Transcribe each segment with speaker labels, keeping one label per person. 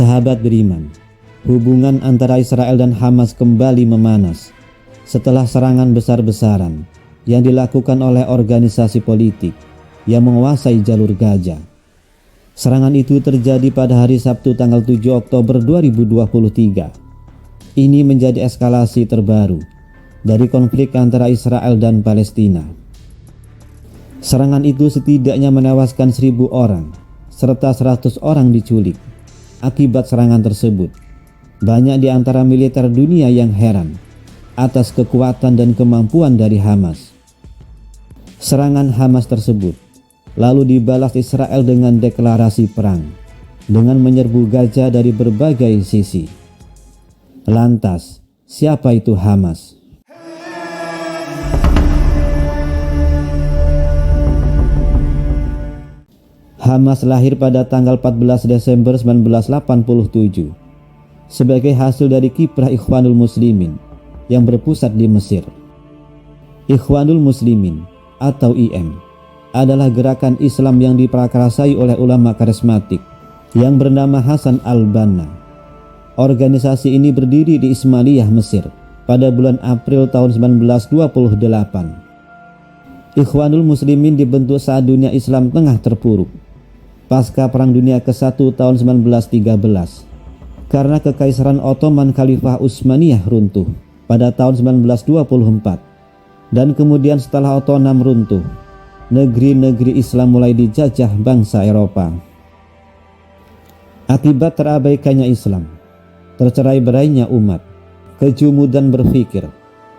Speaker 1: Sahabat beriman, hubungan antara Israel dan Hamas kembali memanas setelah serangan besar-besaran yang dilakukan oleh organisasi politik yang menguasai jalur Gaza. Serangan itu terjadi pada hari Sabtu tanggal 7 Oktober 2023. Ini menjadi eskalasi terbaru dari konflik antara Israel dan Palestina. Serangan itu setidaknya menewaskan 1.000 orang serta 100 orang diculik. Akibat serangan tersebut, banyak di antara militer dunia yang heran atas kekuatan dan kemampuan dari Hamas. Serangan Hamas tersebut lalu dibalas Israel dengan deklarasi perang dengan menyerbu Gaza dari berbagai sisi. Lantas, siapa itu Hamas? Hamas lahir pada tanggal 14 Desember 1987 sebagai hasil dari kiprah Ikhwanul Muslimin yang berpusat di Mesir. Ikhwanul Muslimin atau IM adalah gerakan Islam yang diprakarsai oleh ulama karismatik yang bernama Hasan al-Banna. Organisasi ini berdiri di Ismailiyah, Mesir pada bulan April tahun 1928. Ikhwanul Muslimin dibentuk saat dunia Islam tengah terpuruk pasca Perang Dunia ke-1 tahun 1913 karena Kekaisaran Ottoman Khalifah Utsmaniyah runtuh pada tahun 1924, dan kemudian setelah Ottoman runtuh, negeri-negeri Islam mulai dijajah bangsa Eropa. Akibat terabaikannya Islam, tercerai-berainya umat, kejumudan berpikir,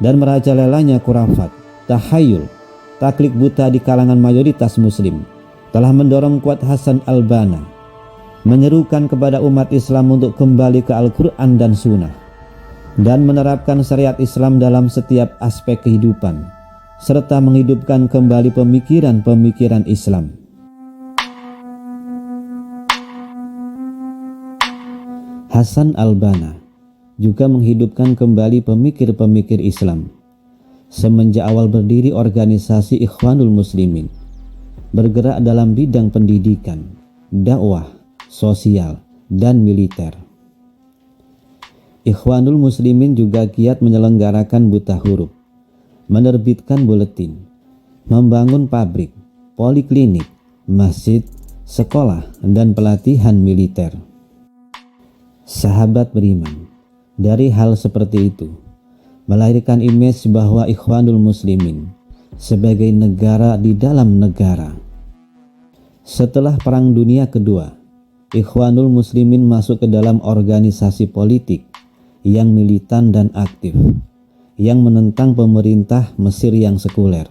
Speaker 1: dan merajalelanya khurafat, tahayul, taklid buta di kalangan mayoritas muslim telah mendorong kuat Hasan al-Banna menyerukan kepada umat Islam untuk kembali ke Al-Quran dan Sunnah dan menerapkan syariat Islam dalam setiap aspek kehidupan serta menghidupkan kembali pemikiran-pemikiran Islam. Hasan al-Banna juga menghidupkan kembali pemikir-pemikir Islam semenjak awal berdiri organisasi Ikhwanul Muslimin, bergerak dalam bidang pendidikan, dakwah, sosial, dan militer. Ikhwanul Muslimin juga giat menyelenggarakan buta huruf, menerbitkan buletin, membangun pabrik, poliklinik, masjid, sekolah, dan pelatihan militer. Sahabat beriman, dari hal seperti itu melahirkan image bahwa Ikhwanul Muslimin sebagai negara di dalam negara. Setelah Perang Dunia Kedua, Ikhwanul Muslimin masuk ke dalam organisasi politik yang militan dan aktif, yang menentang pemerintah Mesir yang sekuler.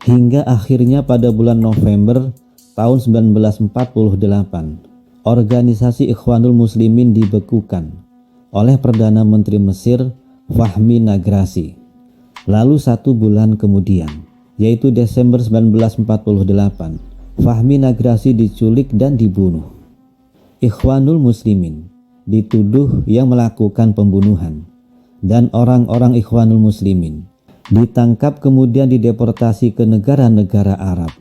Speaker 1: Hingga akhirnya pada bulan November tahun 1948, organisasi Ikhwanul Muslimin dibekukan oleh Perdana Menteri Mesir Fahmi Nagrasi. Lalu 1 bulan kemudian, yaitu Desember 1948, Fahmi Nagrasi diculik dan dibunuh. Ikhwanul Muslimin dituduh yang melakukan pembunuhan, dan orang-orang Ikhwanul Muslimin ditangkap kemudian dideportasi ke negara-negara Arab.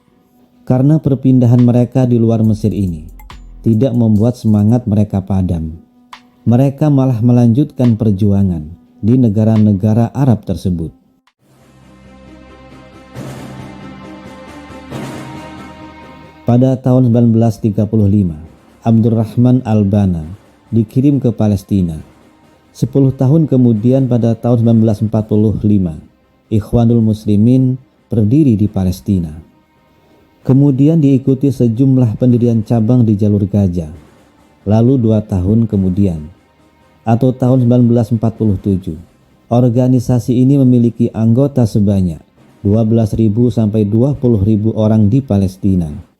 Speaker 1: Karena perpindahan mereka di luar Mesir ini tidak membuat semangat mereka padam, mereka malah melanjutkan perjuangan di negara-negara Arab tersebut. Pada tahun 1935, Abdurrahman al-Banna dikirim ke Palestina. 10 tahun kemudian pada tahun 1945, Ikhwanul Muslimin berdiri di Palestina. Kemudian diikuti sejumlah pendirian cabang di jalur Gaza. Lalu 2 tahun kemudian, atau tahun 1947, organisasi ini memiliki anggota sebanyak 12.000 sampai 20.000 orang di Palestina.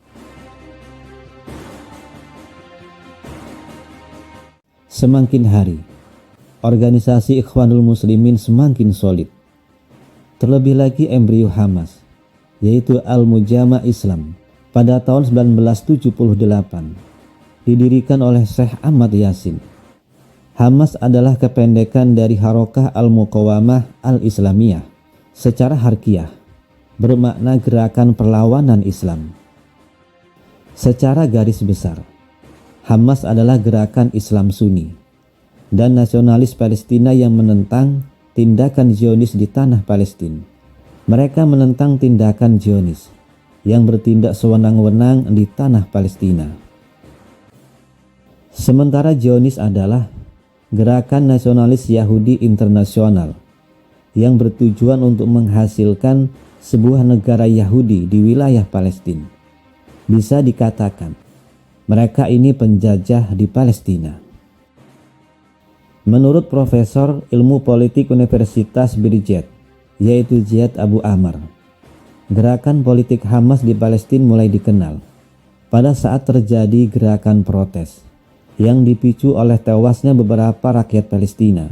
Speaker 1: Semakin hari, organisasi Ikhwanul Muslimin semakin solid. Terlebih lagi embrio Hamas, yaitu Al-Mujama' Islam, pada tahun 1978, didirikan oleh Syekh Ahmad Yasin. Hamas adalah kependekan dari Harokah Al-Muqawamah Al-Islamiyah. Secara harfiah, bermakna gerakan perlawanan Islam. Secara garis besar, Hamas adalah gerakan Islam Sunni dan nasionalis Palestina yang menentang tindakan Zionis di tanah Palestina. Mereka menentang tindakan Zionis yang bertindak sewenang-wenang di tanah Palestina. Sementara Zionis adalah gerakan nasionalis Yahudi internasional yang bertujuan untuk menghasilkan sebuah negara Yahudi di wilayah Palestina. Bisa dikatakan, mereka ini penjajah di Palestina. Menurut Profesor Ilmu Politik Universitas Birijat, yaitu Ziad Abu Amar, gerakan politik Hamas di Palestina mulai dikenal pada saat terjadi gerakan protes yang dipicu oleh tewasnya beberapa rakyat Palestina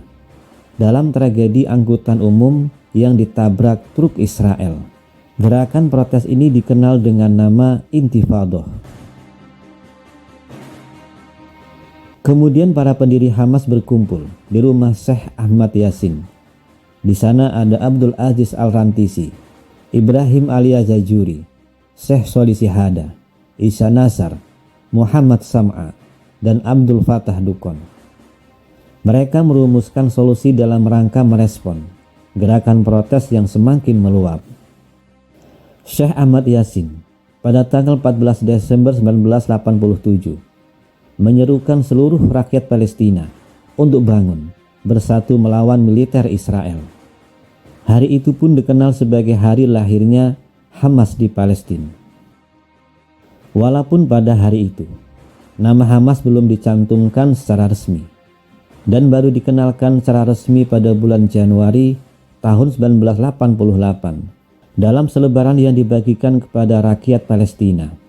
Speaker 1: dalam tragedi angkutan umum yang ditabrak truk Israel. Gerakan protes ini dikenal dengan nama Intifadah. Kemudian para pendiri Hamas berkumpul di rumah Syekh Ahmad Yasin. Di sana ada Abdul Aziz Al-Rantisi, Ibrahim Al-Yazajuri, Syekh Soli Sihada, Isa Nasar, Muhammad Sam'a, dan Abdul Fattah Dukon. Mereka merumuskan solusi dalam rangka merespon gerakan protes yang semakin meluap. Syekh Ahmad Yasin pada tanggal 14 Desember 1987 menyerukan seluruh rakyat Palestina untuk bangun bersatu melawan militer Israel. Hari itu pun dikenal sebagai hari lahirnya Hamas di Palestina. Walaupun pada hari itu nama Hamas belum dicantumkan secara resmi dan baru dikenalkan secara resmi pada bulan Januari tahun 1988 dalam selebaran yang dibagikan kepada rakyat Palestina.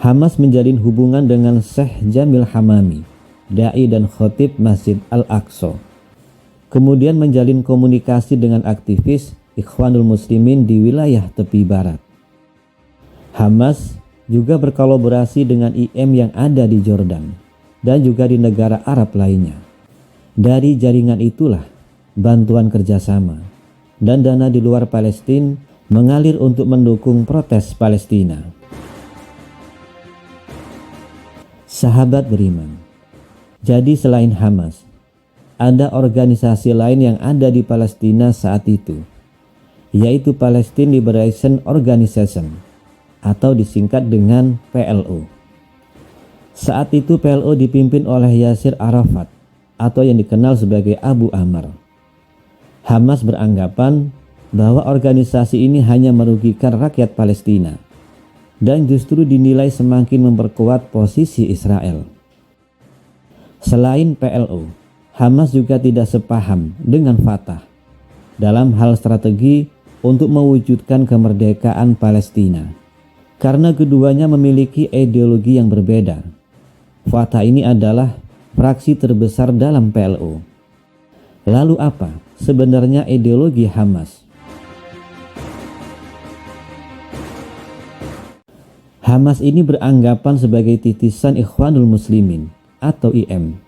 Speaker 1: Hamas menjalin hubungan dengan Syekh Jamil Hamami, dai dan khotib Masjid Al-Aqsa. Kemudian menjalin komunikasi dengan aktivis Ikhwanul Muslimin di wilayah tepi barat. Hamas juga berkolaborasi dengan IM yang ada di Jordan dan juga di negara Arab lainnya. Dari jaringan itulah bantuan kerjasama dan dana di luar Palestina mengalir untuk mendukung protes Palestina. Sahabat beriman, jadi selain Hamas, ada organisasi lain yang ada di Palestina saat itu, yaitu Palestine Liberation Organization atau disingkat dengan PLO. Saat itu PLO dipimpin oleh Yasir Arafat atau yang dikenal sebagai Abu Ammar. Hamas beranggapan bahwa organisasi ini hanya merugikan rakyat Palestina dan justru dinilai semakin memperkuat posisi Israel. Selain PLO, Hamas juga tidak sepaham dengan Fatah dalam hal strategi untuk mewujudkan kemerdekaan Palestina, karena keduanya memiliki ideologi yang berbeda. Fatah ini adalah fraksi terbesar dalam PLO. Lalu apa sebenarnya ideologi Hamas? Hamas ini beranggapan sebagai titisan Ikhwanul Muslimin atau IM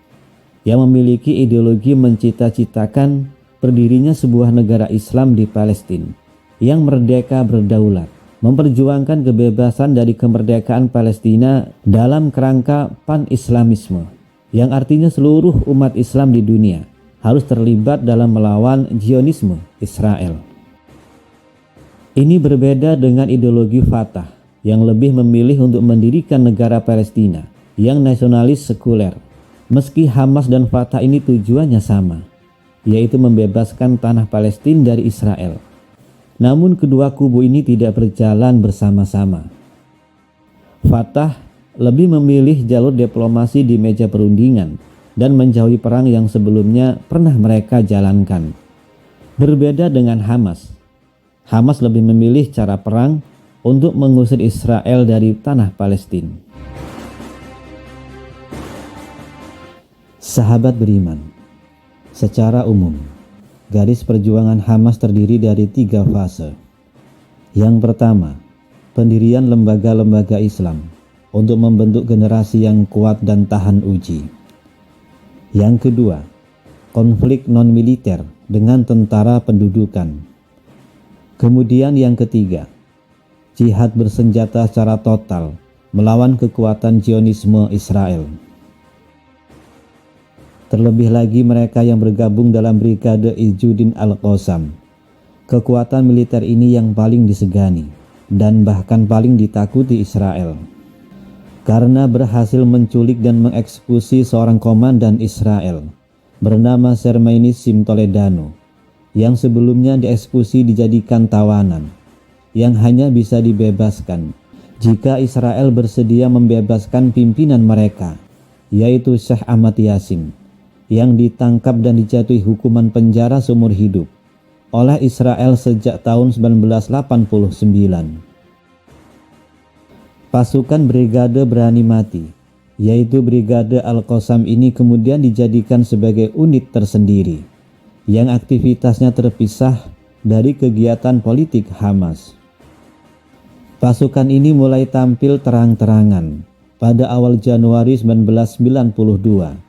Speaker 1: yang memiliki ideologi mencita-citakan berdirinya sebuah negara Islam di Palestina yang merdeka berdaulat, memperjuangkan kebebasan dari kemerdekaan Palestina dalam kerangka pan-Islamisme, yang artinya seluruh umat Islam di dunia harus terlibat dalam melawan Zionisme Israel. Ini berbeda dengan ideologi Fatah yang lebih memilih untuk mendirikan negara Palestina yang nasionalis sekuler. Meski Hamas dan Fatah ini tujuannya sama, yaitu membebaskan tanah Palestina dari Israel. Namun kedua kubu ini tidak berjalan bersama-sama. Fatah lebih memilih jalur diplomasi di meja perundingan dan menjauhi perang yang sebelumnya pernah mereka jalankan. Berbeda dengan Hamas. Hamas lebih memilih cara perang untuk mengusir Israel dari tanah Palestina. Sahabat beriman, secara umum, garis perjuangan Hamas terdiri dari 3 fase. Yang pertama, pendirian lembaga-lembaga Islam untuk membentuk generasi yang kuat dan tahan uji. Yang kedua, konflik non-militer dengan tentara pendudukan. Kemudian yang ketiga, jihad bersenjata secara total melawan kekuatan Zionisme Israel. Terlebih lagi mereka yang bergabung dalam Brigade Izzuddin Al-Qassam. Kekuatan militer ini yang paling disegani dan bahkan paling ditakuti Israel, karena berhasil menculik dan mengeksekusi seorang komandan Israel bernama Sermainissim Toledano, yang sebelumnya dieksekusi dijadikan tawanan, yang hanya bisa dibebaskan jika Israel bersedia membebaskan pimpinan mereka, yaitu Syekh Ahmad Yassin, yang ditangkap dan dijatuhi hukuman penjara seumur hidup oleh Israel sejak tahun 1989. Pasukan Brigade Berani Mati, yaitu Brigade Al-Qassam ini kemudian dijadikan sebagai unit tersendiri yang aktivitasnya terpisah dari kegiatan politik Hamas. Pasukan ini mulai tampil terang-terangan pada awal Januari 1992,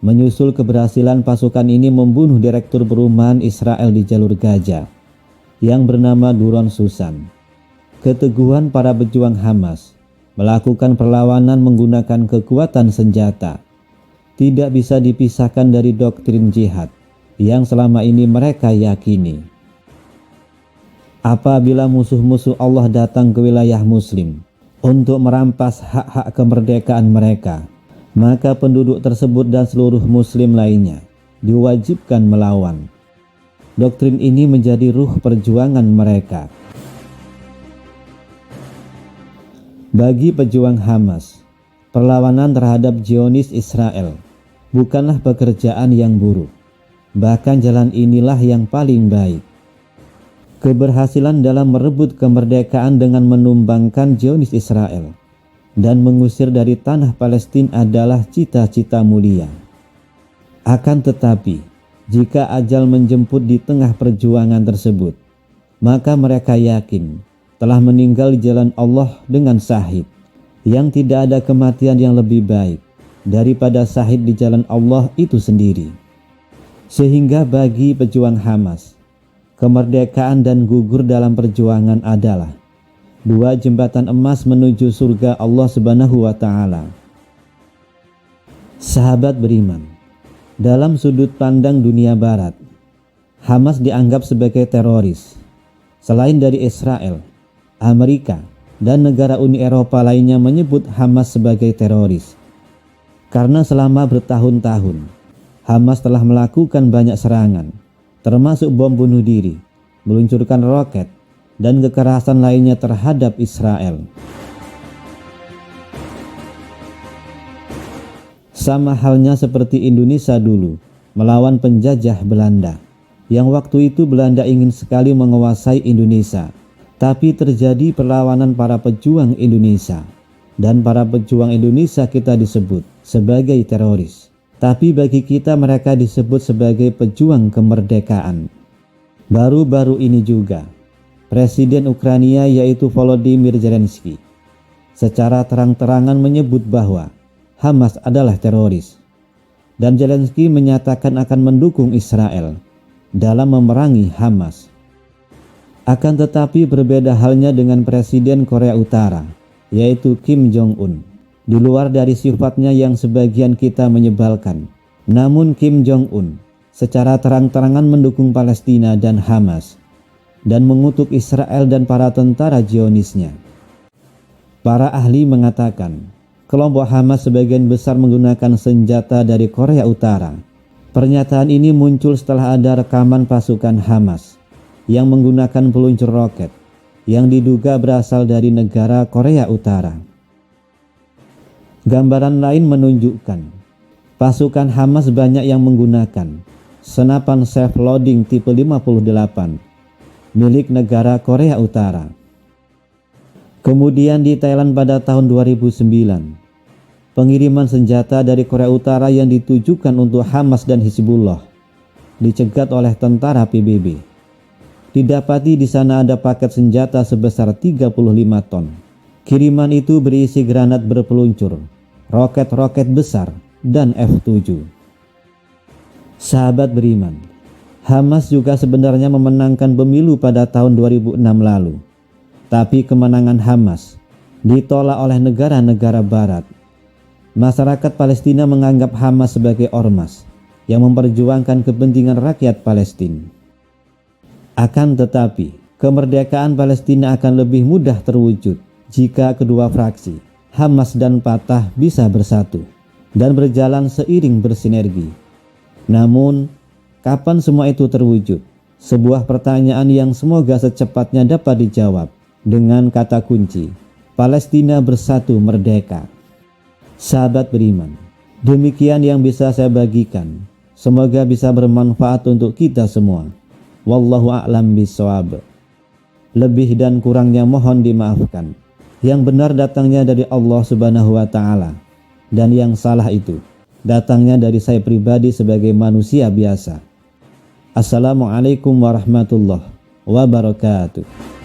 Speaker 1: menyusul keberhasilan pasukan ini membunuh Direktur Perumahan Israel di Jalur Gaza yang bernama Doron Susan. Keteguhan para pejuang Hamas melakukan perlawanan menggunakan kekuatan senjata tidak bisa dipisahkan dari doktrin jihad yang selama ini mereka yakini. Apabila musuh-musuh Allah datang ke wilayah Muslim untuk merampas hak-hak kemerdekaan mereka, maka penduduk tersebut dan seluruh Muslim lainnya diwajibkan melawan. Doktrin ini menjadi ruh perjuangan mereka. Bagi pejuang Hamas, perlawanan terhadap Zionis Israel bukanlah pekerjaan yang buruk. Bahkan jalan inilah yang paling baik. Keberhasilan dalam merebut kemerdekaan dengan menumbangkan Zionis Israel dan mengusir dari tanah Palestina adalah cita-cita mulia. Akan tetapi, jika ajal menjemput di tengah perjuangan tersebut, maka mereka yakin telah meninggal di jalan Allah dengan syahid, yang tidak ada kematian yang lebih baik daripada syahid di jalan Allah itu sendiri. Sehingga bagi pejuang Hamas, kemerdekaan dan gugur dalam perjuangan adalah dua jembatan emas menuju surga Allah Subhanahu wa Ta'ala. Sahabat beriman, dalam sudut pandang dunia barat, Hamas dianggap sebagai teroris. Selain dari Israel, Amerika, dan negara Uni Eropa lainnya menyebut Hamas sebagai teroris. Karena selama bertahun-tahun Hamas telah melakukan banyak serangan, termasuk bom bunuh diri, meluncurkan roket, dan kekerasan lainnya terhadap Israel. Sama halnya seperti Indonesia dulu melawan penjajah Belanda, yang waktu itu Belanda ingin sekali menguasai Indonesia, tapi terjadi perlawanan para pejuang Indonesia, dan para pejuang Indonesia kita disebut sebagai teroris. Tapi bagi kita mereka disebut sebagai pejuang kemerdekaan. Baru-baru ini juga, Presiden Ukraina yaitu Volodymyr Zelensky secara terang-terangan menyebut bahwa Hamas adalah teroris. Dan Zelensky menyatakan akan mendukung Israel dalam memerangi Hamas. Akan tetapi berbeda halnya dengan Presiden Korea Utara, yaitu Kim Jong-un. Di luar dari sifatnya yang sebagian kita menyebalkan, namun Kim Jong-un secara terang-terangan mendukung Palestina dan Hamas dan mengutuk Israel dan para tentara Zionisnya. Para ahli mengatakan kelompok Hamas sebagian besar menggunakan senjata dari Korea Utara. Pernyataan ini muncul setelah ada rekaman pasukan Hamas yang menggunakan peluncur roket yang diduga berasal dari negara Korea Utara. Gambaran lain menunjukkan pasukan Hamas banyak yang menggunakan senapan self-loading tipe 58 milik negara Korea Utara. Kemudian di Thailand pada tahun 2009, pengiriman senjata dari Korea Utara yang ditujukan untuk Hamas dan Hizbullah dicegat oleh tentara PBB. Didapati di sana ada paket senjata sebesar 35 ton. Kiriman itu berisi granat berpeluncur, roket-roket besar, dan F-7. Sahabat beriman, Hamas juga sebenarnya memenangkan pemilu pada tahun 2006 lalu. Tapi kemenangan Hamas ditolak oleh negara-negara barat. Masyarakat Palestina menganggap Hamas sebagai ormas yang memperjuangkan kepentingan rakyat Palestina. Akan tetapi, kemerdekaan Palestina akan lebih mudah terwujud jika kedua fraksi, Hamas dan Fatah, bisa bersatu dan berjalan seiring bersinergi. Namun, kapan semua itu terwujud? Sebuah pertanyaan yang semoga secepatnya dapat dijawab dengan kata kunci, Palestina bersatu merdeka. Sahabat beriman, demikian yang bisa saya bagikan. Semoga bisa bermanfaat untuk kita semua. Wallahu a'lam bishawab. Lebih dan kurangnya mohon dimaafkan. Yang benar datangnya dari Allah Subhanahu wa Ta'ala, dan yang salah itu datangnya dari saya pribadi sebagai manusia biasa. Assalamualaikum warahmatullahi wabarakatuh.